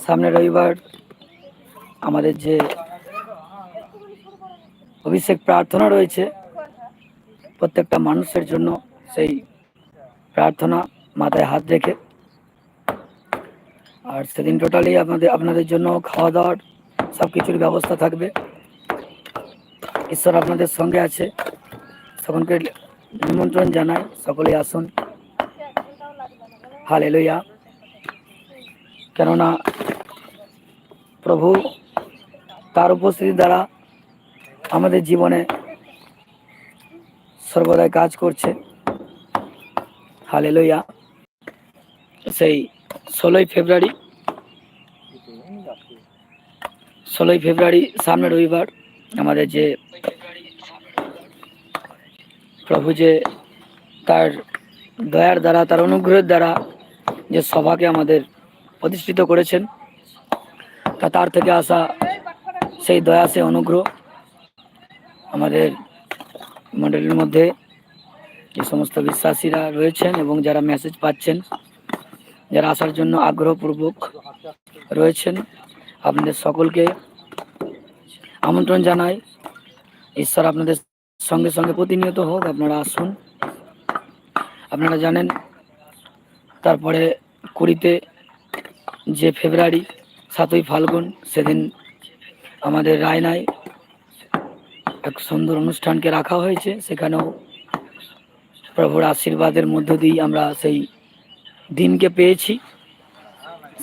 সামনে রবিবার আমাদের যে অভিষেক প্রার্থনা রয়েছে প্রত্যেকটা মানুষের জন্য, সেই প্রার্থনা মাথায় হাত রেখে। আর সেদিন টোটালি আপনাদের জন্য খাওয়া দাওয়ার সব কিছুর ব্যবস্থা থাকবে। ঈশ্বর আপনাদের সঙ্গে আছে, সকলকে নিমন্ত্রণ জানাই, সকলেই আসুন। হালেলুয়া। কেননা প্রভু তার উপস্থিতি দ্বারা আমাদের জীবনে সর্বদাই কাজ করছে। হালেলুয়া। সেই 16ই ফেব্রুয়ারি সামনে রবিবার আমাদের যে প্রভু যে তার দয়ার দ্বারা, তার অনুগ্রহের দ্বারা যে সভাকে আমাদের প্রতিষ্ঠিত করেছেন, তার থেকে আসা সেই দয়া, সেই অনুগ্রহ আমাদের মণ্ডলীর মধ্যে যে সমস্ত বিশ্বাসীরা রয়েছেন এবং যারা মেসেজ পাচ্ছেন, যারা আসার জন্য আগ্রহপূর্বক রয়েছেন, আপনাদের সকলকে আমন্ত্রণ জানাই। ঈশ্বর আপনাদের সঙ্গে সঙ্গে প্রতিনিয়ত হোক, আপনারা আসুন। আপনারা জানেন তারপরে 20 যে ফেব্রুয়ারি 7ই ফাল্গুন, সেদিন আমাদের রায়নায় এক সুন্দর অনুষ্ঠানকে রাখা হয়েছে। সেখানেও প্রভুর আশীর্বাদের মধ্য দিয়ে আমরা সেই দিনকে পেয়েছি।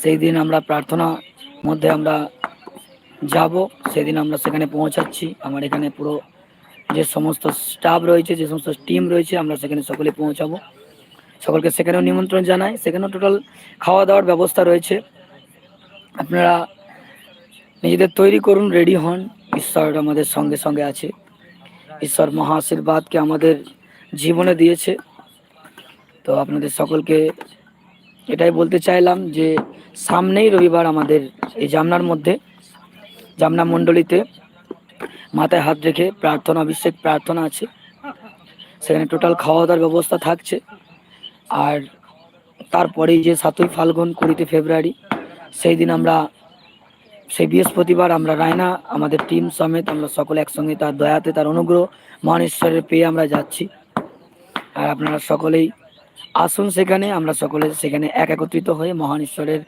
সেই দিন আমরা প্রার্থনা মধ্যে আমরা যাব, সেদিন আমরা সেখানে পৌঁছাচ্ছি। আমার এখানে পুরো যে সমস্ত স্টাফ রয়েছে, যে সমস্ত টিম রয়েছে, আমরা সেখানে সকলে পৌঁছাবো। সকলকে সেখানেও নিমন্ত্রণ জানাই। সেখানেও টোটাল খাওয়া দাওয়ার ব্যবস্থা রয়েছে। আপনারা নিজেদের তৈরি করুন, রেডি হন। ঈশ্বর আমাদের সঙ্গে সঙ্গে আছে। ঈশ্বর মহা আশীর্বাদকে আমাদের জীবনে দিয়েছে। তো আপনাদের সকলকে এটাই বলতে চাইলাম যে সামনেই রবিবার আমাদের এই জামনার মধ্যে, জামনা মণ্ডলীতে মাথায় হাত রেখে প্রার্থনা, অভিষেক প্রার্থনা আছে। সেখানে টোটাল খাওয়া দাওয়ার ব্যবস্থা থাকছে। আর তারপরেই যে 7ই ফাল্গুন 20 ফেব্রুয়ারি, সেই দিন আমরা সেই বৃহস্পতিবার আমরা রায়না আমাদের টিম সমেত আমরা সকলে একসঙ্গে তার দয়াতে, তার অনুগ্রহ মহান ঈশ্বরের পেয়ে আমরা যাচ্ছি। আর আপনারা সকলেই আসুন সেখানে, আমরা সকলে সেখানে একত্রিত হয়ে মহান ঈশ্বরের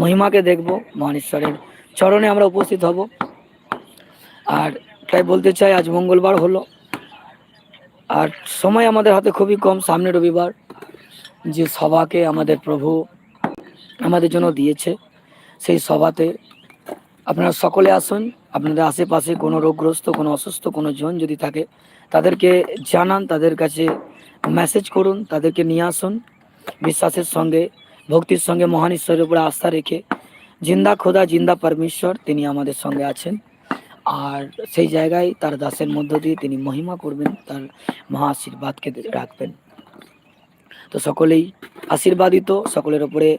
মহিমাকে দেখব, মহান ঈশ্বরের চরণে আমরা উপস্থিত হব। আর তাই বলতে চাই, আজ মঙ্গলবার হলো আর সময় আমাদের হাতে খুবই কম। সামনে রবিবার যে সভাকে আমাদের প্রভু আমাদের জন্য দিয়েছে, সেই সভাতে আপনারা সকলে আসুন। আপনাদের আশেপাশে কোনো রোগগ্রস্ত, কোনো অসুস্থ কোনো জন যদি থাকে, তাদেরকে জানান, তাদের কাছে মেসেজ করুন, তাদেরকে নিয়ে আসুন। বিশ্বাসের সঙ্গে, ভক্তির সঙ্গে মহান ঈশ্বরের উপরে আস্থা রেখে, জিন্দা খোদা, জিন্দা পরমেশ্বর তিনি আমাদের সঙ্গে আছেন। আর সেই জায়গায় তার দাসের মধ্য দিয়ে তিনি মহিমা করবেন, তার মহা আশীর্বাদকে রাখবেন। তো সকলেই আশীর্বাদিত, সকলের উপরে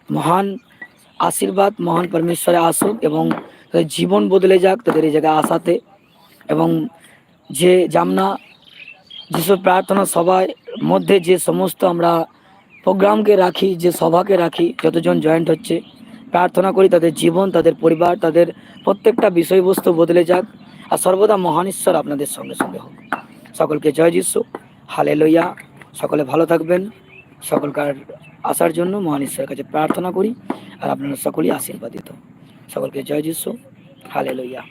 মহান আশীর্বাদ, মহান পরমেশ্বরে আসুক এবং তাদের জীবন বদলে যাক তাদের এই জায়গায় আসাতে। এবং যে জামনা যেসব প্রার্থনা সভার মধ্যে যে সমস্ত আমরা প্রোগ্রামকে রাখি, যে সভাকে রাখি, যতজন জয়েন্ট হচ্ছে, প্রার্থনা করি তাদের জীবন, তাদের পরিবার, তাদের প্রত্যেকটা বিষয়বস্তু বদলে যাক। আর সর্বদা মহান ঈশ্বর আপনাদের সঙ্গে সঙ্গে হোক। সকলকে জয় যিশু। হালেলুয়া। সকলে ভালো থাকবেন। সকলকার আসার জন্য মহান ঈশ্বরের কাছে প্রার্থনা করি। আর আপনারা সকলেই আশীর্বাদিত। সকলকে জয় যিশু। হালেলুয়া।